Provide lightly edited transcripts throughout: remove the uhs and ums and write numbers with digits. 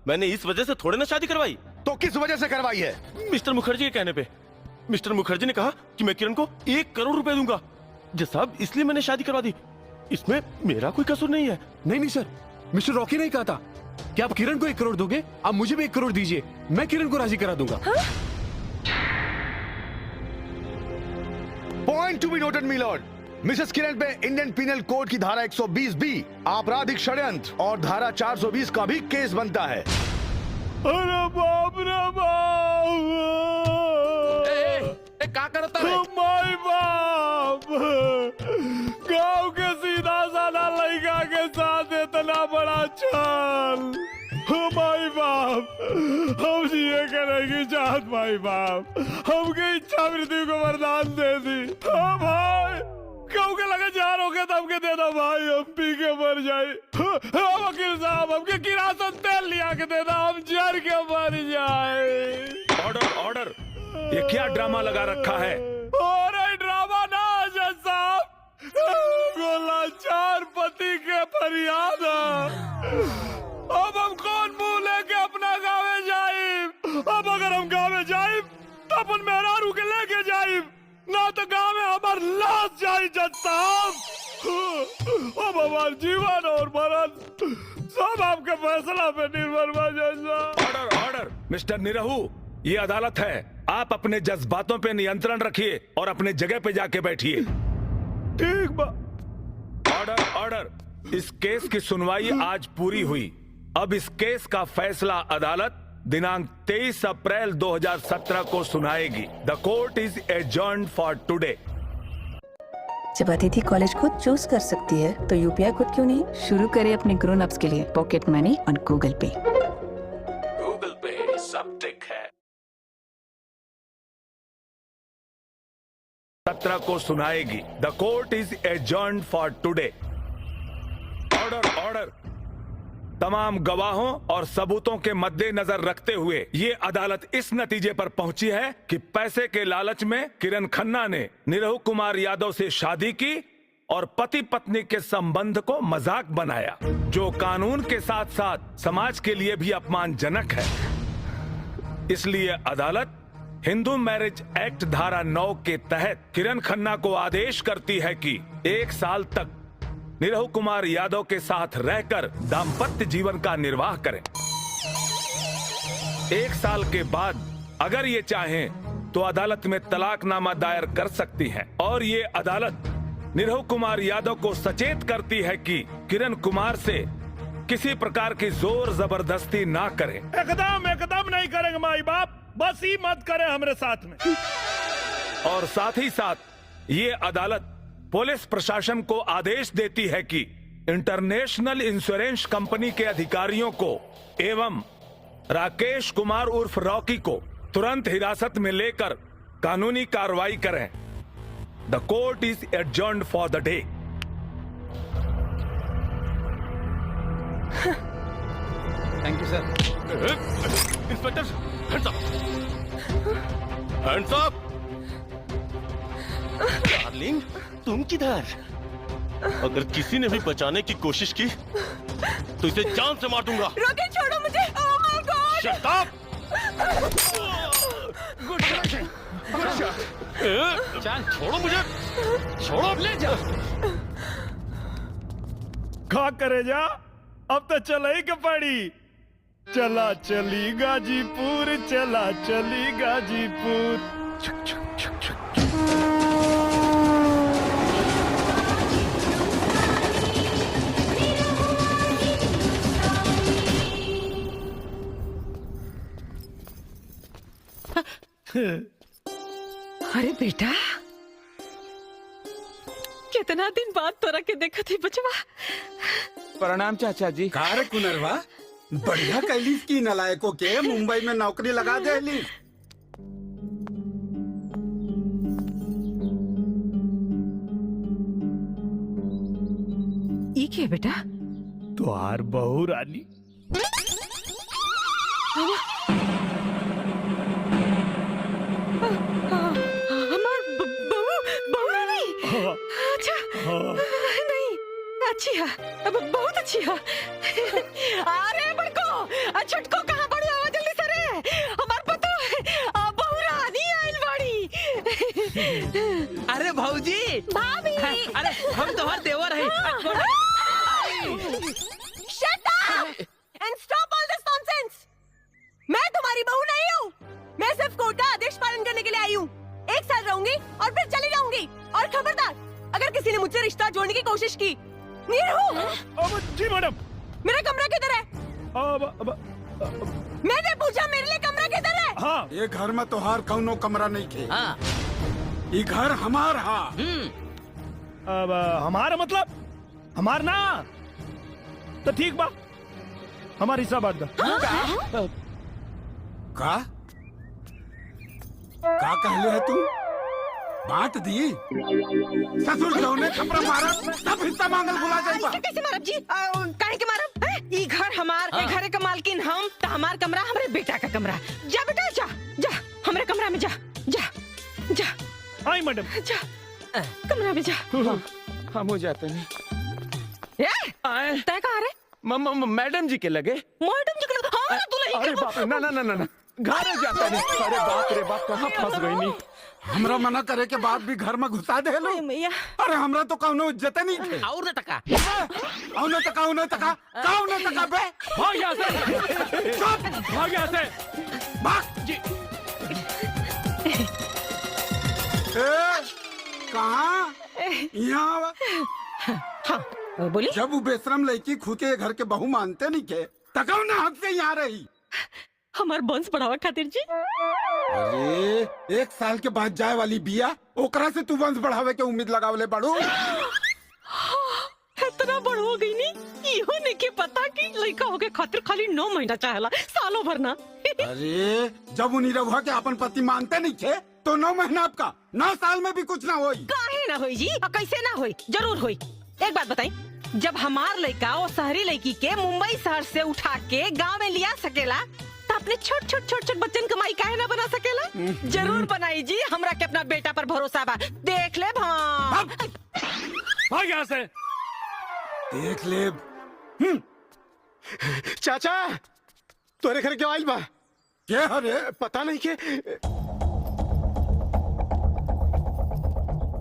मैंने इस वजह से थोड़े ना शादी करवाई। तो किस वजह से करवाई है? मिस्टर मुखर्जी के कहने पे। मिस्टर मुखर्जी ने कहा कि मैं किरण को 1 करोड़ रुपए दूंगा। जज साहब, इसलिए मैंने शादी करवा दी। इसमें मेरा कोई कसूर नहीं है। नहीं सर, मिस्टर रॉकी ने कहा था कि आप किरण को 1 करोड़ दोगे, आप मुझे भी 1 करोड़ दीजिए, मैं किरण को राजी करा दूंगा। Point to be noted milord, Mrs Kiran पे इंडियन पीनल कोड की धारा 120B आपराधिक षड्यंत्र और धारा 420 का भी केस बनता है। अरे बाप रे बाप! क्या करता है? माय बाप! गांव के सीधा साधा लड़का के साथ इतना बड़ा छल! माय बाप! हम जिए करेंगे चाहत माय बाप, हमके इच्छा मृत्यु को वरदान दे दी। हाँ भाई, कहूँ के लगे जहाँ रोके तो हमके दे दो भाई, हम पी के मर जाए। हाँ वकील साहब, हमके किरासन तेल लिया के दे दो, हम जर के मर जाए। ऑर्डर ऑर्डर, ये क्या ड्रामा लगा रखा है? और ड्रामा ना जज साहब, लाचार पति के फरियाद। अब हम कौन मुंह लेके अपना गाँव जाए? अब अगर हम गाँव जाए तो अपन मेहरारू के लेके जाए, ना तो गाँव में हमार लाश जाए जज साहब। अब हमार जीवन और मरण सब आपके फैसला पे निर्भर बा जज साहब। ऑर्डर ऑर्डर, मिस्टर निरहू, ये अदालत है, आप अपने जज्बातों पे नियंत्रण रखिए और अपने जगह पे जाके बैठिए। ठीक बा। ऑर्डर ऑर्डर, इस केस की सुनवाई आज पूरी हुई। अब इस केस का फैसला अदालत दिनांक 23 अप्रैल 2017 को सुनाएगी। The court is adjourned for today. जब अदिति कॉलेज खुद चूज कर सकती है तो यूपीआई खुद क्यों नहीं? शुरू करें अपने ग्रोन अप्स के लिए पॉकेट मनी और गूगल पे। गूगल पे सब टिक है। 17 को सुनाएगी। The court is adjourned for today. Order order, तमाम गवाहों और सबूतों के मद्देनजर रखते हुए ये अदालत इस नतीजे पर पहुंची है कि पैसे के लालच में किरण खन्ना ने निरहु कुमार यादव से शादी की और पति पत्नी के संबंध को मजाक बनाया, जो कानून के साथ साथ समाज के लिए भी अपमानजनक है। इसलिए अदालत हिंदू मैरिज एक्ट धारा 9 के तहत किरण खन्ना को आदेश करती है कि 1 साल तक निरहु कुमार यादव के साथ रहकर दाम्पत्य जीवन का निर्वाह करें। 1 साल के बाद अगर ये चाहें तो अदालत में तलाकनामा दायर कर सकती हैं और ये अदालत निरहु कुमार यादव को सचेत करती है कि किरण कुमार से किसी प्रकार की जोर जबरदस्ती ना करें। एकदम नहीं करेंगे माई बाप, बस ही मत करें हमारे साथ में। और साथ ही साथ ये अदालत पुलिस प्रशासन को आदेश देती है कि इंटरनेशनल इंश्योरेंस कंपनी के अधिकारियों को एवं राकेश कुमार उर्फ रॉकी को तुरंत हिरासत में लेकर कानूनी कार्रवाई करें। The court is adjourned for the day. Thank you sir. Inspector, hands up! Hands up! Darling, तुम किधर? अगर किसी ने भी बचाने की कोशिश की तो इसे जान से मार दूंगा। रॉकी, छोड़ो मुझे! Oh my God! Shut up! Good shot. चल छोड़ो मुझे, छोड़ो, ले जा। खा करे जा, अब तो चला ही के पड़ी। चला चली गाजीपुर, चला चली गाजीपुर। छुक छुक छुक छुक। अरे बेटा, कितना दिन बाद तोरा के देखा थी बचवा। प्रणाम चाचा जी। कार कुनरवा, बढ़िया कैलिस की नलायकों के मुंबई में नौकरी लगा दे ली। ई के बेटा? तुहार बहू रानी। हमार बहू रानी। अच्छा, नहीं, अच्छी है, बहुत अच्छी है। अरे बड़को, छुटको अरे हम तो हर देवर है। Shut up and stop all this nonsense. मैं तुम्हारी बहू नहीं हूँ। मैं सिर्फ कोर्ट का आदेश पालन करने के लिए आई हूँ। 1 साल रहूंगी और फिर चली जाऊंगी। और खबरदार, अगर किसी ने मुझसे रिश्ता जोड़ने की कोशिश की, नीरू, जी मैडम। मेरा कमरा किधर है? मैंने पूछा मेरे लिए कमरा किधर है? हाँ, ये घर में तो हर कौनो कमरा नहीं थे। हाँ। ये घर हमार हा। अब हमारा मतलब हमार ना, तो ठीक बा, हमारी हिस्सा बात का। का कहले है तू? बांट दी ससुर जाओ ने खपरा मारा सब हिस्सा मांगल बुला जाइबा। कैसे मारब जी? काहे के मारब? ई घर हमार, ए घरे का मालकिन हम, त हमार कमरा हमरे बेटा का कमरा। जा बेटा जा, जा हमरे कमरा में जा, जा, जा। आई मैडम। जा कमरा में जा। हम हो जाते नहीं। ए, तय कहाँ रे? मैडम जी के लगे। मैडम जी के हाँ दुल्हन अरे बाप रे, ना ना ना ना ना, घर जाता नहीं। अरे बाप रे बाप, कहाँ फंस गई नहीं। हमरा मना करे के बाद भी घर में घुसा दे लो। मैया अरे हमरा तो कौनो इज्जत नहीं थे। और न तका औने तका बे भाग यहाँ से, भाग यहाँ से, भाग। जी। कहाँ यहाँ? हाँ बोली। जब वो बेशरम लड़की खुद के घर के बहू मानते नहीं के, तकाऊ ना हक से यहाँ रही। हमार वंश बढ़ावा खातिर जी। अरे 1 साल के बाद जाए वाली बिया, ओकरा से तू वंश बढ़ावे के उम्मीद लगावले बड़ू। इतना बड़ हो गई नी, इहो ने के पता कि लड़का होके खातिर खाली 9 महीना चाहेला, सालों भर ना। अरे जब उन्हीं रघुआ के अपन पति मानते नहीं थे, तो 9 महीना आपका 9 साल में भी कुछ ना होई। काहे ना होई जी? और कैसे ना होई? जरूर होई। एक बात बताई, जब हमार लड़का और शहरी लड़की के मुंबई शहर से उठा के गांव में लिया सकेला, तो अपने छोट बच्चन कमाई काहे ना बना सकेला? जरूर बनाई जी, हमरा के अपना बेटा पर भरोसा बा। देख ले भाग यहाँ से। देख ले। चाचा तोरे घर क्यों आइल बा? क्या हरे? पता नहीं के।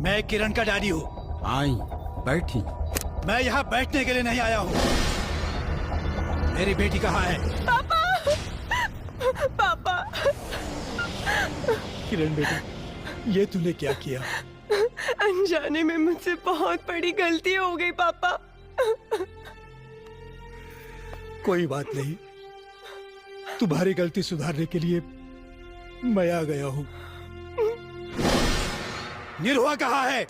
मैं किरण का डैडी हूँ। आई बैठी। मैं यहाँ बैठने के लिए नहीं आया हूँ। मेरी बेटी कहाँ है? पापा, पापा। किरण बेटा, ये तूने क्या किया? अनजाने में मुझसे बहुत बड़ी गलती हो गई पापा। कोई बात नहीं, तुम्हारी गलती सुधारने के लिए मैं आ गया हूँ। निरुआ कहाँ है?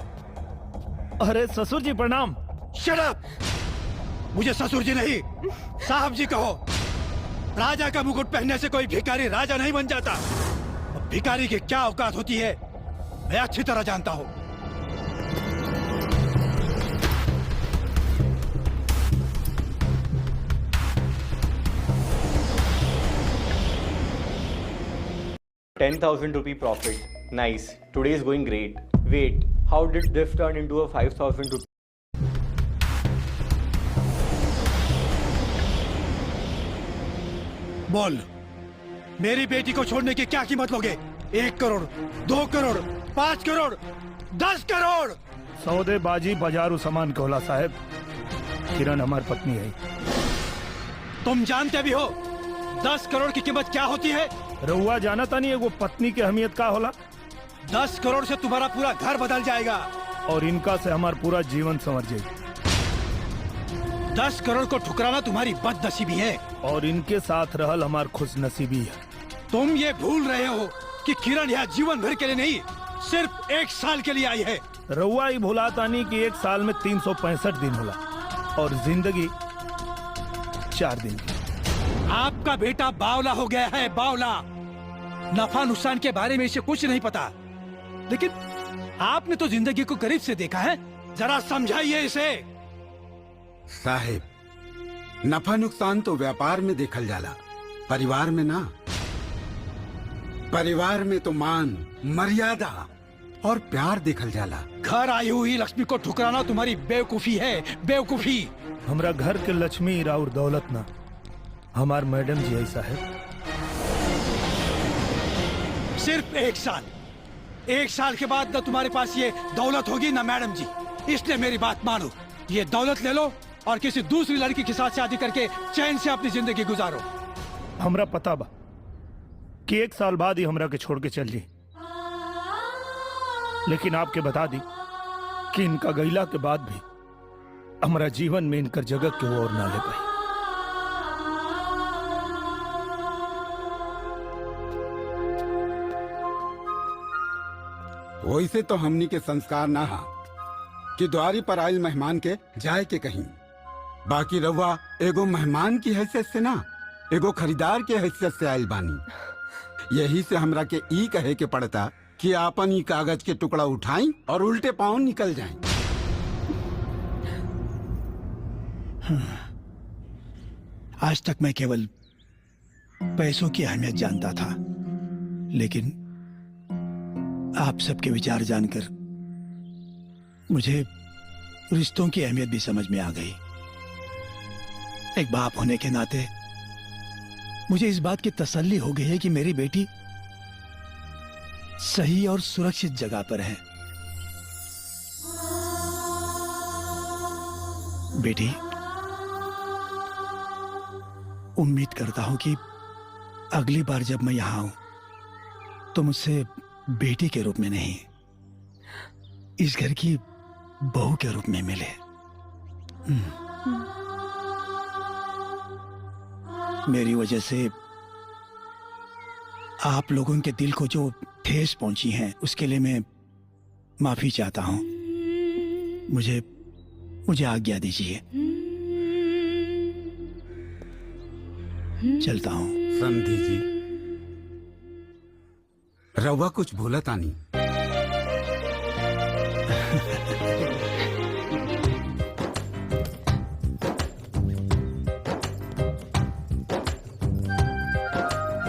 अरे ससुर जी प्रणाम। Shut up! मुझे ससुर जी नहीं, साहब जी कहो। राजा का मुकुट पहनने से कोई भिखारी राजा नहीं बन जाता। अब भिखारी की क्या औकात होती है मैं अच्छी तरह जानता हूँ। ₹10,000 profit. Nice. Today is going great. Wait, how did this turn into a ₹5,000? बोल, मेरी बेटी को छोड़ने की क्या कीमत लोगे? 1 करोड़, 2 करोड़, 5 करोड़, 10 करोड़? सौदेबाजी बाजारू सामान कहला साहब। किरण हमारी पत्नी है। तुम जानते भी हो 10 करोड़ की कीमत क्या होती है? रहुआ जानता नहीं है वो पत्नी की अहमियत का होला? 10 करोड़ से तुम्हारा पूरा घर बदल जाएगा। और इनका से हमारा पूरा जीवन संवर जाएगा। 10 करोड़ को ठुकराना तुम्हारी बदनसीबी है। और इनके साथ रहल हमार खुशनसीबी है। तुम ये भूल रहे हो कि किरण यहाँ जीवन भर के लिए नहीं, सिर्फ 1 साल के लिए आई है। रहुआ ही भुलाता नहीं कि 1 साल में 365 दिन होला और जिंदगी 4 दिन की। आपका बेटा बावला हो गया है, बावला। नफा नुकसान के बारे में इसे कुछ नहीं पता, लेकिन आपने तो जिंदगी को करीब से देखा है। जरा समझाइए इसे। साहेब, नफा नुकसान तो व्यापार में देखल जाला, परिवार में ना। परिवार में तो मान, मर्यादा और प्यार देखल जाला। घर आई हुई लक्ष्मी को ठुकराना तुम्हारी बेवकूफी है, बेवकूफी। हमरा घर के लक्ष्मी राउर दौलत ना, हमार मैडम जी ऐसा है। सिर्फ 1 साल, 1 साल के बाद न तुम्हारे पास ये दौलत होगी न मैडम जी। इसलिए मेरी बात मानो, ये दौलत ले लो और किसी दूसरी लड़की के साथ शादी करके चैन से अपनी जिंदगी गुजारो। हमरा पता बा कि 1 साल बाद ही हमरा के छोड़ के चल जी, लेकिन आपके बता दी कि इनका गैला के बाद भी हमारा जीवन में इनकर जगह क्यों और ना ले पाई। वैसे तो हमनी के संस्कार ना हा कि द्वारी पर आयल मेहमान के जाए के कहीं। बाकी रहुआ एगो मेहमान की हैसियत से ना, एगो खरीदार के हैसियत से आयल बानी। यही से हमरा के ई कहे के पड़ता कि आपन ही कागज के टुकड़ा उठाई और उल्टे पांव निकल जाएं। आज तक मैं केवल पैसों की अहमियत जानता था, लेकिन आप सबके विचार जानकर मुझे रिश्तों की अहमियत भी समझ में आ गई। एक बाप होने के नाते मुझे इस बात की तसल्ली हो गई है कि मेरी बेटी सही और सुरक्षित जगह पर है। बेटी, उम्मीद करता हूं कि अगली बार जब मैं यहां आऊं तो मुझसे बेटी के रूप में नहीं, इस घर की बहू के रूप में मिले। मेरी वजह से आप लोगों के दिल को जो ठेस पहुंची है उसके लिए मैं माफी चाहता हूं। मुझे आज्ञा दीजिए, चलता हूं। समझी जी, रवा कुछ भूला तानी।